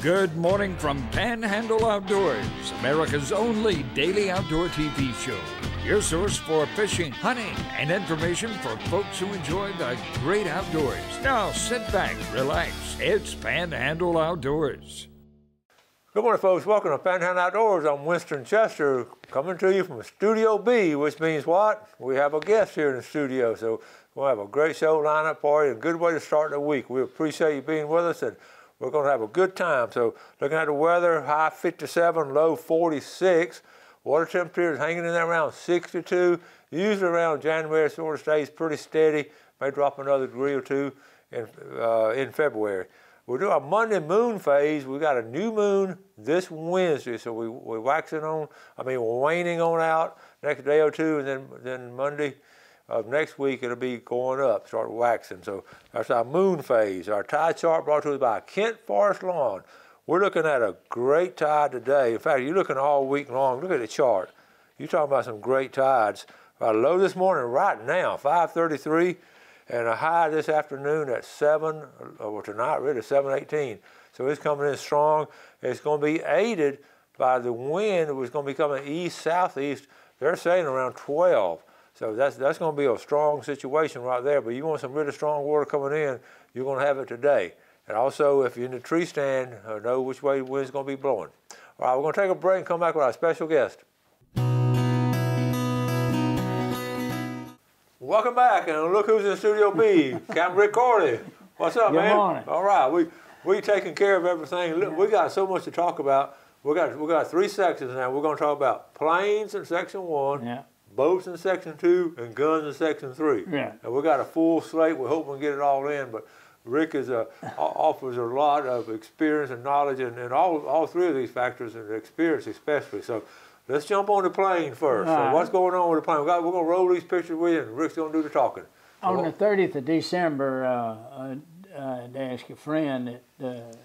Good morning from Panhandle Outdoors, America's only daily outdoor TV show. Your source for fishing, hunting, and information for folks who enjoy the great outdoors. Now sit back, relax. It's Panhandle Outdoors. Good morning, folks. Welcome to Panhandle Outdoors. I'm Winston Chester, coming to you from Studio B, which means what? We have a guest here in the studio, so we'll have a great show lineup for you, a good way to start the week. We appreciate you being with us, and we're going to have a good time. So looking at the weather, high 57, low 46. Water temperature is hanging in there around 62. Usually around January, it sort of stays pretty steady. May drop another degree or two in February. We'll do our Monday moon phase. We got a new moon this Wednesday, so we're waning on out next day or two, and then Monday of next week it'll be going up, start waxing. So that's our moon phase. Our tide chart brought to us by Kent Forest Lawn. We're looking at a great tide today. In fact, you're looking all week long. Look at the chart. You're talking about some great tides. Our low this morning right now, 5:33. And a high this afternoon at 7, or tonight really 7:18. So it's coming in strong. It's going to be aided by the wind, which is going to be coming east-southeast. They're saying around 12. So that's going to be a strong situation right there. But you want some really strong water coming in, you're going to have it today. And also, if you're in the tree stand, know which way the wind's going to be blowing. All right, we're going to take a break and come back with our special guest. Welcome back, and look who's in Studio B, Captain Rick Corley. What's up, man? Good morning. All right, we taking care of everything. Look, we got so much to talk about. We got 3 sections now. We're going to talk about planes in section 1, yeah, boats in section 2, and guns in section 3. Yeah. And we got a full slate. We hope we can get it all in, but Rick offers a lot of experience and knowledge in all 3 of these factors, and experience especially. So let's jump on the plane first. So what's going on with the plane? We're going to roll these pictures with you, and Rick's going to do the talking. On the 30th of December, I'd asked a friend that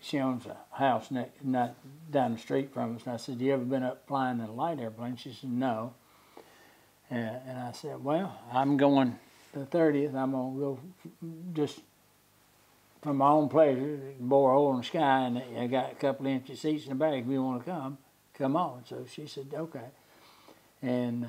she owns a house not down the street from us, and I said, "You ever been up flying in a light airplane?" She said, "No." And I said, "Well, I'm going the 30th. I'm going to go just for my own pleasure, bore a hole in the sky, and I got a couple of empty seats in the back. If you want to come on." So she said, "Okay." And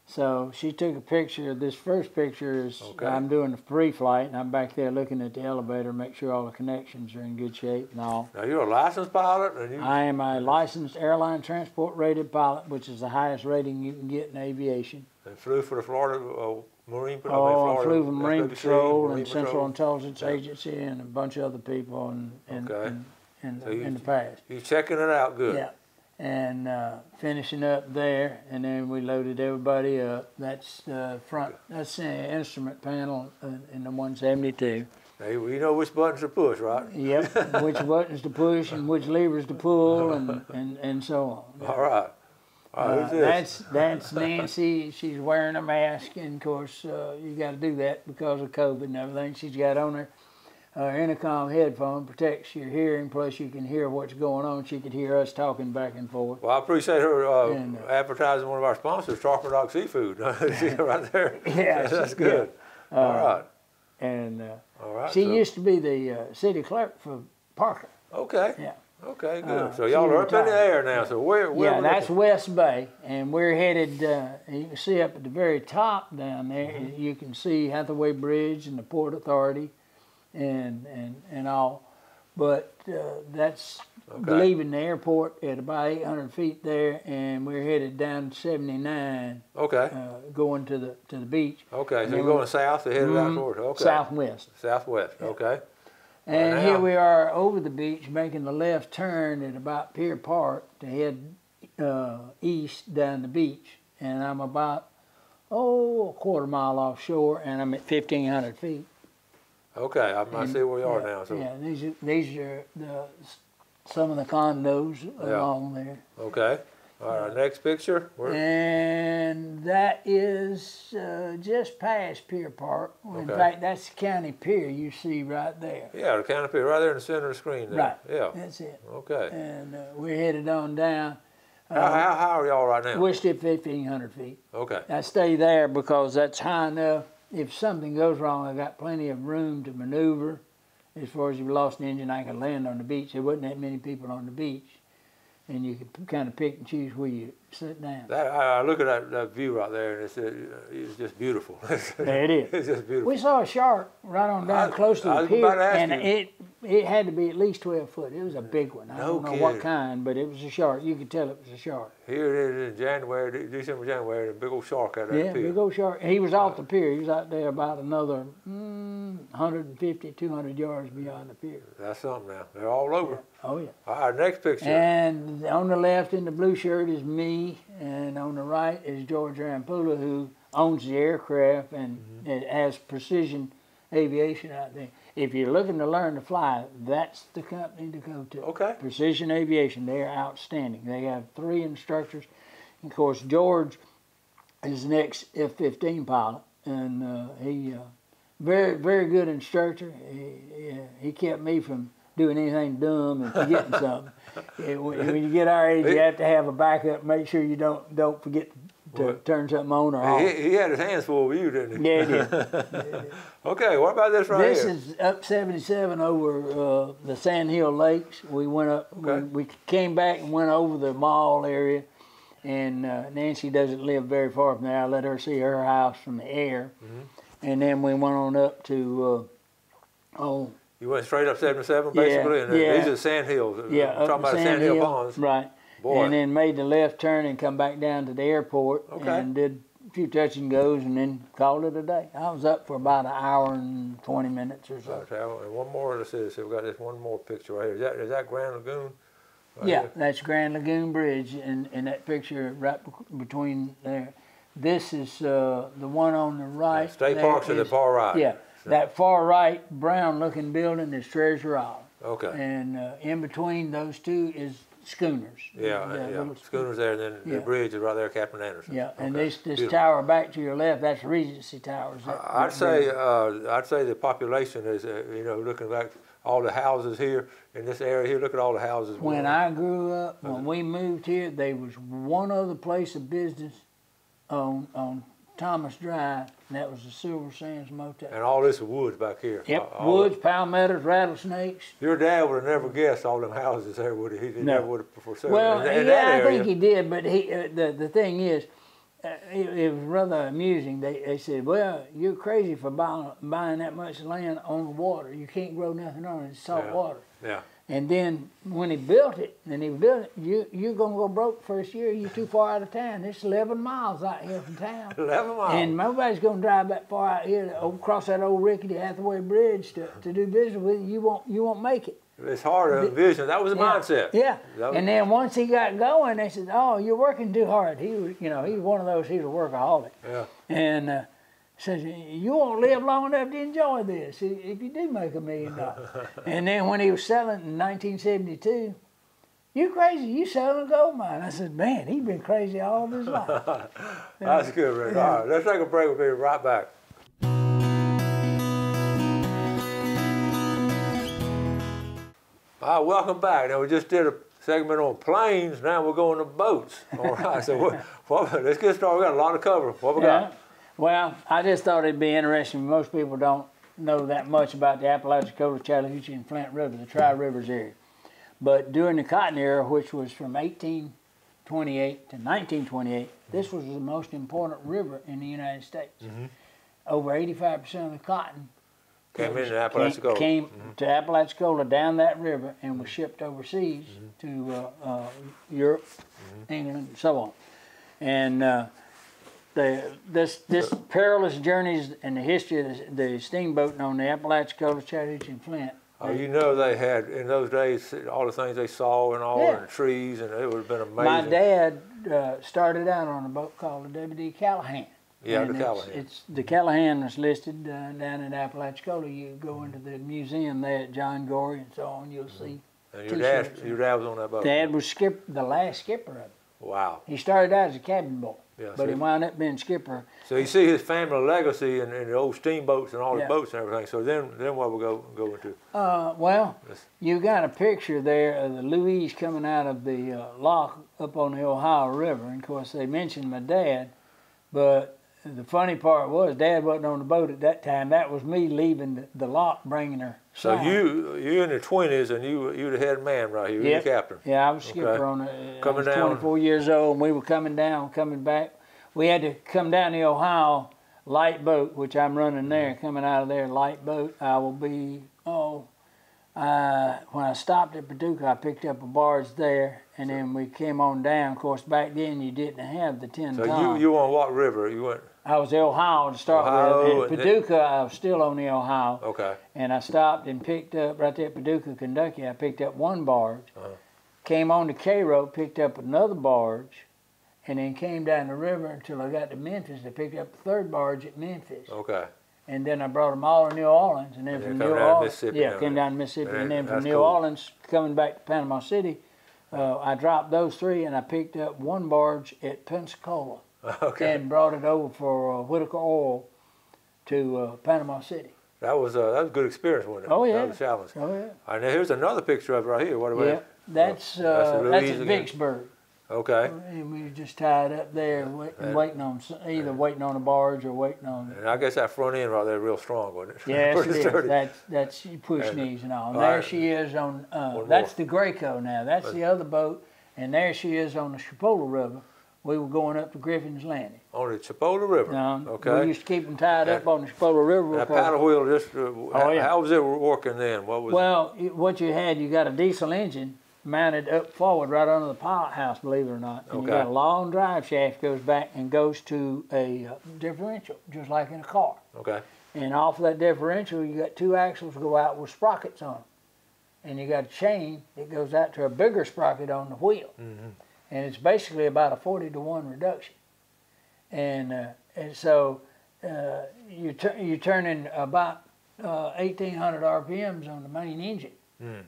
so she took a picture. This first picture is I'm doing the pre-flight, and I'm back there looking at the elevator, make sure all the connections are in good shape and all. Now, you're a licensed pilot? I am a licensed airline transport rated pilot, which is the highest rating you can get in aviation. And flew for the Florida Marine Patrol? Oh, I flew for Marine Patrol and Central Intelligence Agency and a bunch of other people in the past. You're checking it out good. Yeah. And finishing up there, and then we loaded everybody up. That's the that's the instrument panel in the 172. Hey, well, you know which buttons to push, right? Yep, which buttons to push and which levers to pull, and so on. All right. Who's this? That's Nancy. She's wearing a mask, and of course you got to do that because of COVID and everything. She's got on her intercom headphone, protects your hearing, plus you can hear what's going on. She could hear us talking back and forth. Well, I appreciate her advertising one of our sponsors, Tarpon Rock Seafood. See her right there? Yeah. That's good. All right. And all right, she used to be the city clerk for Parker. Okay. Yeah. Okay, good. So y'all are up in the air now. So where that's West Bay, and we're headed, you can see up at the very top down there, you can see Hathaway Bridge and the Port Authority and all, but that's leaving the airport at about 800 feet there, and we're headed down 79. Okay. Going to the beach. Okay, so you're going south to head out toward. Okay. Southwest. Southwest. Yeah. Okay. And here we are over the beach, making the left turn at about Pier Park to head east down the beach, and I'm about a quarter mile offshore, and I'm at 1,500 feet. Okay, I see where we are now. So. Yeah, these are some of the condos along there. Okay. All right, next picture. And that is just past Pier Park. In fact, that's the county pier you see right there. Yeah, the county pier right there in the center of the screen there. Right. Yeah. That's it. Okay. And we're headed on down. How high are y'all right now? We're still 1,500 feet. Okay. I stay there because that's high enough. If something goes wrong, I got plenty of room to maneuver as far as if you lost an engine, I could land on the beach. There wasn't that many people on the beach, and you could kind of pick and choose where you sit down. I look at that view right there, and it's just beautiful. There it is. It's just beautiful. We saw a shark right on down close to the pier, and it had to be at least 12 foot. It was a big one. I don't know what kind, but it was a shark. You could tell it was a shark. Here it is in January, December, January, a big old shark out there. Yeah, big old shark. He was off the pier. He was out there about another 150, 200 yards beyond the pier. That's something now. They're all over. Yeah. Oh, yeah. All right, next picture. And on the left in the blue shirt is me, and on the right is George Rampula, who owns the aircraft and it has Precision Aviation out there. If you're looking to learn to fly, that's the company to go to. Okay. Precision Aviation. They're outstanding. They have 3 instructors. And of course, George is an ex-F-15 pilot, and he very, very good instructor. He kept me from doing anything dumb and forgetting something. When you get our age, you have to have a backup. Make sure you don't forget to turn something on or off. He had his hands full with you, didn't he? Yeah, he did. Okay, what about this right here? This is up 77 over the Sand Hill Lakes. We went up. Okay. We came back and went over the mall area, and Nancy doesn't live very far from there. I let her see her house from the air, and then we went on up to You went straight up 77, basically, and these are Sand Hills. Yeah, talking about Sand Hill Ponds. Right. Boy. And then made the left turn and come back down to the airport and did a few touch and goes and then called it a day. I was up for about an hour and 20 minutes or so. Okay, and one more, let's see, we've got this one more picture right here. Is that Grand Lagoon? Right yeah, here? That's Grand Lagoon Bridge in that picture right between there. This is the one on the right. Yeah, State Park's to the far right. Yeah, that far right brown looking building is Treasure Island. Okay. And in between those two is schooners. Yeah. Schooners there, and then the bridge is right there, Captain Anderson. Yeah, and this tower back to your left, that's Regency Towers. I'd say the population is, looking back, all the houses here in this area here. Look at all the houses. When I grew up, when we moved here, there was one other place of business on Thomas Drive, and that was the Silver Sands Motel. And all this is woods back here. Yep, woods, palmettos, rattlesnakes. Your dad would have never guessed all them houses there, would he? He never would have foreseen. Well, I think he did, but the thing is, it was rather amusing. They said, well, you're crazy for buying that much land on the water. You can't grow nothing on it. It's salt water. Yeah. And then when he built it, you're going to go broke first year. You're too far out of town. It's 11 miles out here from town. 11 miles. And nobody's going to drive that far out here across that old rickety Hathaway Bridge to do business with you. You won't make it. It's hard to envision. That was the mindset. Yeah. And then once he got going, they said, "Oh, you're working too hard." He was, he was one of those. He's a workaholic. Yeah. And says, "You won't live long enough to enjoy this if you do make $1 million." And then when he was selling in 1972, "You crazy? You selling a gold mine?" I said, "Man, he's been crazy all of his life." That's good, Rick. All right, let's take a break. We'll be right back. All right, welcome back. Now, we just did a segment on planes. Now we're going to boats. All right, so let's get started. We got a lot to cover. What we got? Well, I just thought it'd be interesting. Most people don't know that much about the Apalachicola, Chattahoochee, and Flint River, the Tri-Rivers area. But during the Cotton Era, which was from 1828 to 1928, this was the most important river in the United States. Over 85% of the cotton came into Apalachicola. Came to Apalachicola down that river and was shipped overseas to Europe, England, and so on. And this perilous journeys in the history of the steamboating on the Apalachicola, Chattahoochee, and Flint. Oh, they had, in those days, all the things they saw and all the trees, and it would have been amazing. My dad started out on a boat called the W.D. Callahan. Yeah, the Callahan. The Callahan was listed down in Apalachicola. You go into the museum there at John Gorey and so on, you'll see. And your dad was on that boat? Dad was the last skipper of it. Wow. He started out as a cabin boy, but he wound up being skipper. So you see his family legacy in the old steamboats and all the boats and everything. So then what we go into? Well, you got a picture there of the Louise coming out of the lock up on the Ohio River. And of course, they mentioned my dad, but the funny part was Dad wasn't on the boat at that time. That was me leaving the lock, bringing her. So south. you in your 20s, and you the head man right here. Yep. You the captain. Yeah, I was skipper Okay. on it. I Coming was down. 24 years old, and we were coming back. We had to come down the Ohio light boat, which I'm running there, coming out of there, light boat. I will be, when I stopped at Paducah, I picked up a barge there, and then we came on down. Of course, back then you didn't have the 10 So ton. you on what river? You went. I was the Ohio to start Ohio, with. And Paducah, I was still on the Ohio. Okay. And I stopped and picked up, right there at Paducah, Kentucky, I picked up one barge. Came on to Cairo, picked up another barge, and then came down the river until I got to Memphis. I picked up the third barge at Memphis. Okay. And then I brought them all to New Orleans. And then from New down to Orleans, Mississippi yeah, down came there. down to Mississippi. Man, And then from that's New cool. Orleans, coming back to Panama City, I dropped those three, and I picked up one barge at Pensacola. Okay. And brought it over for Whitaker Oil to Panama City. That was a good experience, wasn't it? Oh, yeah. That was a challenge. Oh, yeah. And here's another picture of it right here. What about Yeah, it? that's at at Louise again. Vicksburg. Okay. And we were just tied up there, waiting on waiting on a barge or waiting on. And I guess that front end right there real strong, wasn't it? Yes, Pretty it is. sturdy. That's you push knees and all. And All there right. she is on. One That's more. the Graco now. That's the other boat, and there she is on the Chipola River. We were going up to Griffin's Landing. On the Chipola River. Okay. We used to keep them tied up on the Chipola River. That because- paddle wheel just. yeah. How was it working then? What was? Well, what you had, you got a diesel engine mounted up forward right under the pilot house, believe it or not. And Okay. you got a long drive shaft goes back and goes to a differential, just like in a car. Okay. And off of that differential, you got two axles go out with sprockets on them. And you got a chain that goes out to a bigger sprocket on the wheel. Mm-hmm. And it's basically about a 40-to-1 reduction. And so you're turning about 1,800 RPMs on the main engine. Mm.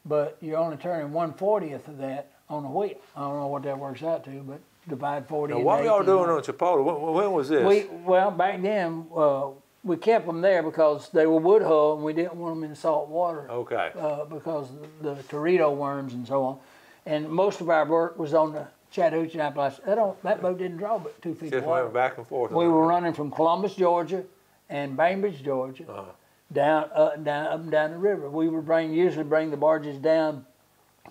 But you're only turning 1/40th of that on the wheel. I don't know what that works out to, but divide 40 Now, into what were y'all doing 1,800. on Chipola? When was this? Well, back then, we kept them there because they were wood hull and we didn't want them in salt water Okay. because of the Torito worms and so on. And most of our work was on the Chattahoochee and Appalachia. That boat didn't draw but 2 feet Just of water. went back and forth. We were running from Columbus, Georgia, and Bainbridge, Georgia, down up and down the river. We would usually bring the barges down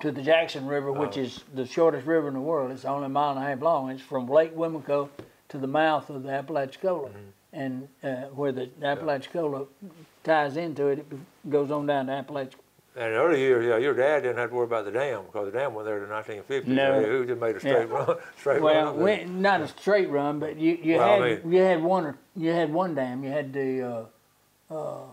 to the Jackson River, which is the shortest river in the world. It's only a mile and a half long. It's from Lake Wimico to the mouth of the Apalachicola, and where the Apalachicola ties into it, it goes on down to Apalachicola. And in the early years, yeah, your dad didn't have to worry about the dam because the dam went there in the 1950s. No. So he just made a straight run. Well, not a straight run, but you had one dam. You had the I'm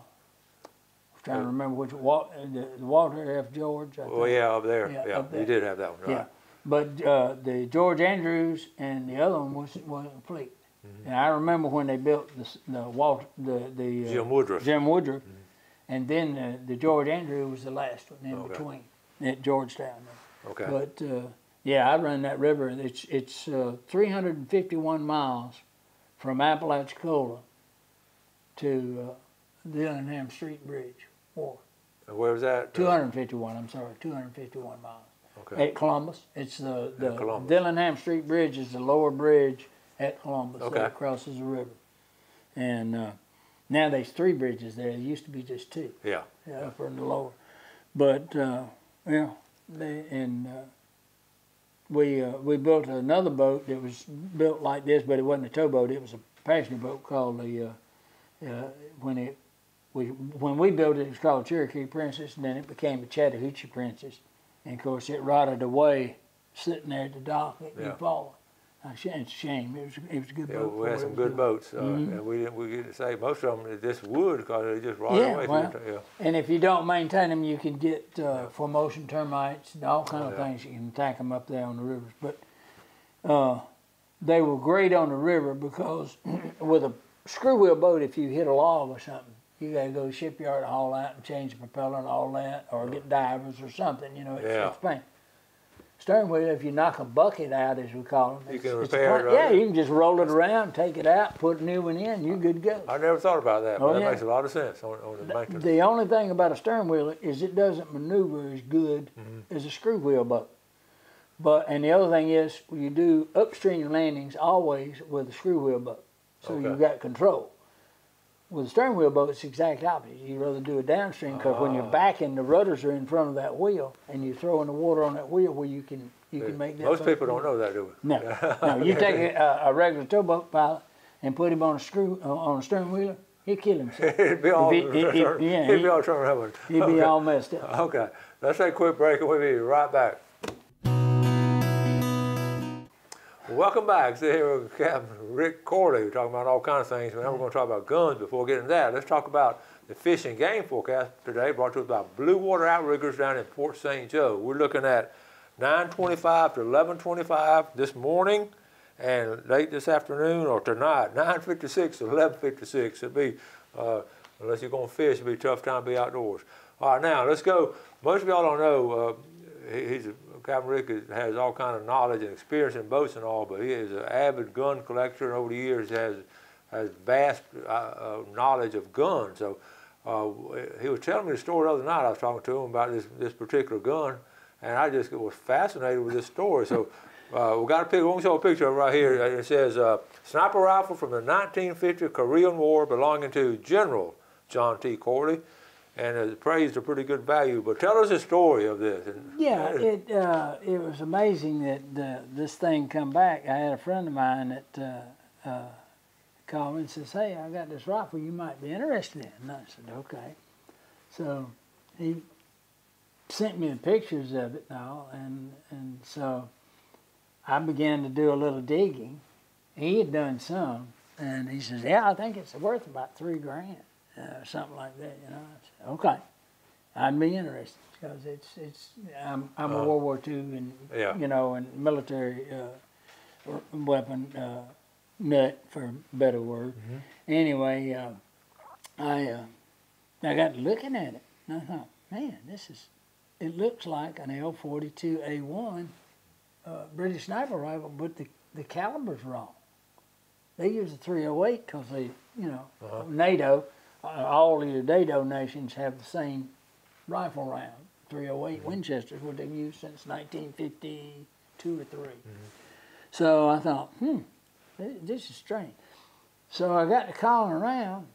trying to remember which the Walter F. George. I Well, think. yeah, up there. Yeah, Yeah, up there. you did have that one, right? Yeah, but the George Andrews and the other one wasn't complete. And I remember when they built the Jim Woodruff. Jim Woodruff, and then the George Andrew was the last one in Okay. between at Georgetown. Okay. But yeah, I run that river. It's 351 miles from Apalachicola to Dillingham Street Bridge. Wharf. And where was that? 251. I'm sorry, 251 miles. Okay. At Columbus, it's the Columbus. Dillingham Street Bridge is the lower bridge at Columbus Okay. that crosses the river. And now there's 3 bridges there. There used to be just 2. Yeah. Yeah, upper and the lower. But we built another boat that was built like this, but it wasn't a towboat. It was a passenger boat called when we built it, it was called Cherokee Princess, and then it became the Chattahoochee Princess. And of course, it rotted away, sitting there at the dock Yeah. and falling. It's a shame. It was a good Yeah, boat. we for had what some it was good doing. boats, and we get to say most of them is just wood because they just rotted Yeah, away. well, Yeah. and if you don't maintain them, you can get formation termites and all kind of yeah. things. You can attack them up there on the rivers. But they were great on the river because with a screw wheel boat, if you hit a log or something, you got to go to the shipyard and haul out and change the propeller and all that, or get divers or something. You know, it's pain. Stern wheel, if you knock a bucket out, as we call them, You can it's repair it, right? Yeah, you can just roll it around, take it out, put a new one in, you're good to go. I never thought about that, but Oh, that yeah. makes a lot of sense on the maintenance. The only thing about a stern wheel is it doesn't maneuver as good as a screw wheel boat. And the other thing is you do upstream landings always with a screw wheel boat. so you've got control. With a steering wheel boat, it's the exact opposite. You'd rather do a downstream because when you're backing, the rudders are in front of that wheel, and you're throwing the water on that wheel where you can make that. Most people don't know that, do we? No, no. You take a regular towboat pilot and put him on a steering wheel, he'll kill himself. He'd be all trying to He'd be all messed up. Okay, let's take a quick break and we'll be right back. Welcome back. So here with Captain Rick Corley. We're talking about all kinds of things. Now we're going to talk about guns before getting to that. Let's talk about the fish and game forecast today, brought to us by Blue Water Outriggers down in Port St. Joe. We're looking at 9:25 to 11:25 this morning and late this afternoon or tonight, 9:56 to 11:56. It'll be, unless you're going to fish, it'll be a tough time to be outdoors. All right, now let's go. Most of y'all don't know, Captain Rick has all kind of knowledge and experience in boats and all, but he is an avid gun collector, and over the years has vast knowledge of guns. So he was telling me the story the other night. I was talking to him about this particular gun, and I just was fascinated with this story. So we got a picture. We'll show a picture of it right here. It says sniper rifle from the 1950 Korean War belonging to General John T. Corley. And it's praised a pretty good value. But tell us the story of this. Yeah, it was amazing that this thing come back. I had a friend of mine that called me and says, "Hey, I got this rifle you might be interested in." And I said, "Okay." So he sent me the pictures of it and all, and so I began to do a little digging. He had done some, and he says, "Yeah, I think it's worth about $3 grand." Something like that, you know. I said, okay, I'd be interested because I'm a World War II and you know, and military weapon nut, for a better word. Mm-hmm. Anyway, I got looking at it and I thought, man, it looks like an L-42A1 British sniper rifle, but the caliber's wrong. They use a 308 because they, you know, NATO. All the NATO nations have the same rifle round, 308 Winchesters, what they've used since 1952 or 3. Mm-hmm. So I thought, this is strange. So I got to calling around,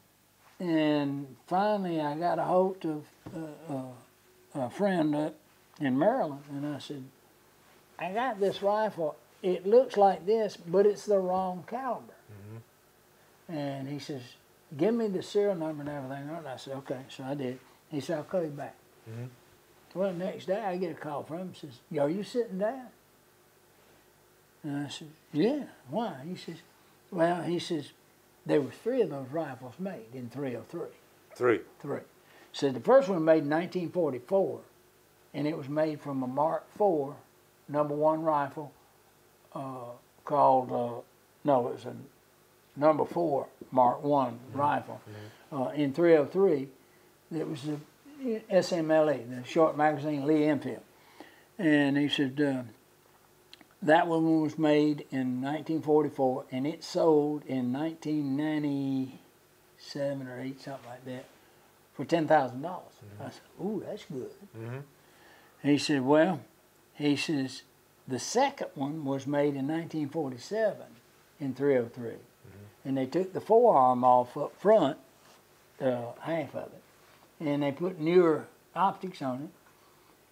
and finally I got a hold of a friend up in Maryland, and I said, I got this rifle. It looks like this, but it's the wrong caliber. Mm-hmm. And he says, give me the serial number and everything. And I said, okay. So I did. He said, I'll call you back. Mm-hmm. Well, the next day I get a call from him. He says, are you sitting down? And I said, yeah. Why? He says, well, there was 3 of those rifles made in 303. Three. So the first one made in 1944, and it was made from a Mark IV #1 rifle called, it was a number 4 Mark I rifle in 303. It was the SMLE, the short magazine Lee Enfield. And he said that one was made in 1944, and it sold in 1997 or 8, something like that, for $10,000. Mm-hmm. I said, ooh, that's good. Mm-hmm. He says, the second one was made in 1947 in 303. And they took the forearm off up front, half of it, and they put newer optics on it,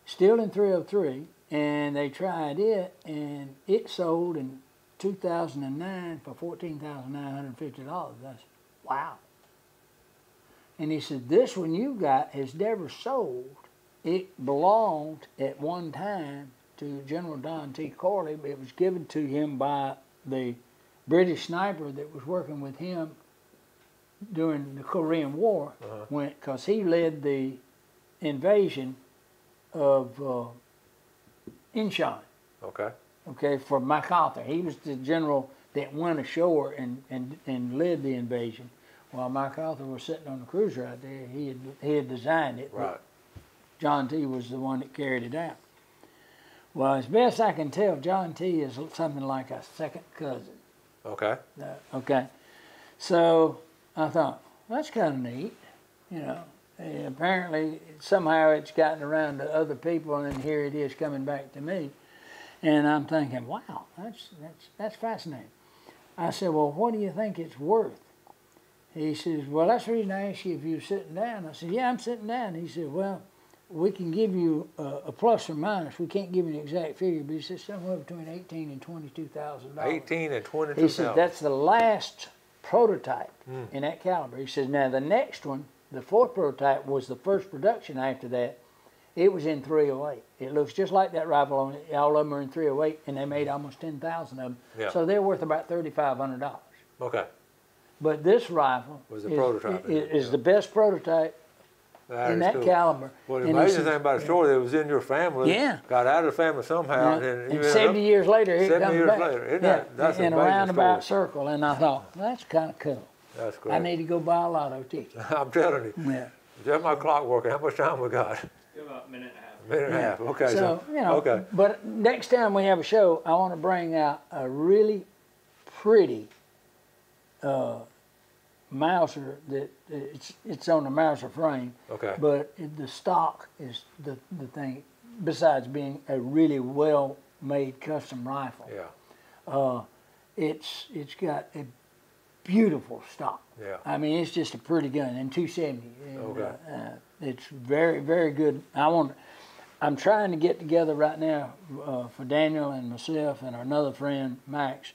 still in 303, and they tried it, and it sold in 2009 for $14,950. I said, wow. And he said, this one you got has never sold. It belonged at one time to General John T. Corley, but it was given to him by the British sniper that was working with him during the Korean War, because he led the invasion of Incheon. Okay, for MacArthur. He was the general that went ashore and led the invasion, while MacArthur was sitting on the cruiser out there. He had designed it. Right. John T. was the one that carried it out. Well, as best I can tell, John T. is something like a second cousin. Okay. Okay. So I thought, well, that's kind of neat, you know. And apparently, somehow it's gotten around to other people, and here it is coming back to me. And I'm thinking, wow, that's fascinating. I said, well, what do you think it's worth? He says, well, that's the reason I asked you if you were sitting down. I said, yeah, I'm sitting down. He said, well, we can give you a plus or minus. We can't give you an exact figure, but he said somewhere between $18,000 and $22,000. $18,000 and $22,000. He said, that's the last prototype in that caliber. He says, now the next one, the fourth prototype, was the first production after that. It was in 308. It looks just like that rifle. On it. All of them are in 308, and they made almost 10,000 of them. Yeah. So they're worth about $3,500. Okay. But this rifle Was the prototype. is the best prototype in that caliber. Well, the amazing thing about the story, it was in your family. Yeah. Got out of the family somehow. And 70 years later, it 70 comes years back. later. Isn't that, that's in an a amazing roundabout story. circle. And I thought, well, that's kind of cool. That's great. I need to go buy a lotto ticket. I'm telling you. Yeah. Just my clock working. How much time we got? Still about a minute and a half. Minute and a half. Okay. So, you know, okay. but next time we have a show, I want to bring out a really pretty Mauser that it's on the Mauser frame. Okay. But the stock is the thing, besides being a really well-made custom rifle. Yeah. It's got a beautiful stock. Yeah. I mean, it's just a pretty gun, and 270. And, Okay. it's very, very good. I'm trying to get together right now for Daniel and myself and another friend, Max,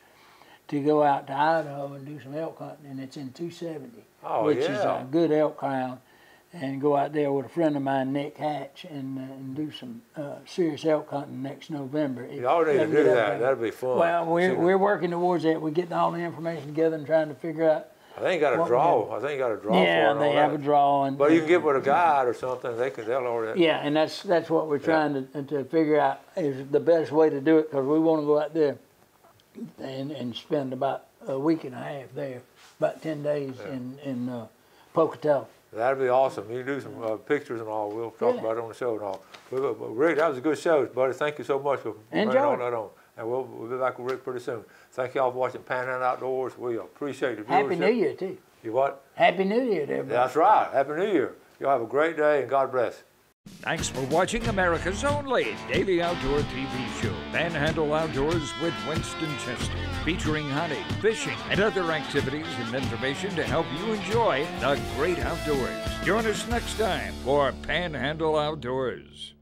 to go out to Idaho and do some elk hunting, and it's in 270, which is a good elk ground, and go out there with a friend of mine, Nick Hatch, and do some serious elk hunting next November. Y'all need to do that. That'd be fun. Well, we're working towards that. We're getting all the information together and trying to figure out. I think you got a draw. I think you got a draw for it. Yeah, they have a draw. But you can get with a guide or something. They'll order that. Yeah, and that's what we're trying to figure out is the best way to do it, because we want to go out there and spend about a week and a half there, about 10 days in Pocatello. That'd be awesome. You can do some pictures and all. We'll talk about it on the show and all. But Rick, that was a good show, buddy. Thank you so much for bringing all that on. And we'll be back with Rick pretty soon. Thank y'all for watching Panhandle Outdoors. We appreciate the viewership. Happy New Year, too. You what? Happy New Year to everybody. That's right. Happy New Year. Y'all have a great day, and God bless. Thanks for watching America's only daily outdoor TV show, Panhandle Outdoors with Winston Chester, featuring hunting, fishing, and other activities and information to help you enjoy the great outdoors. Join us next time for Panhandle Outdoors.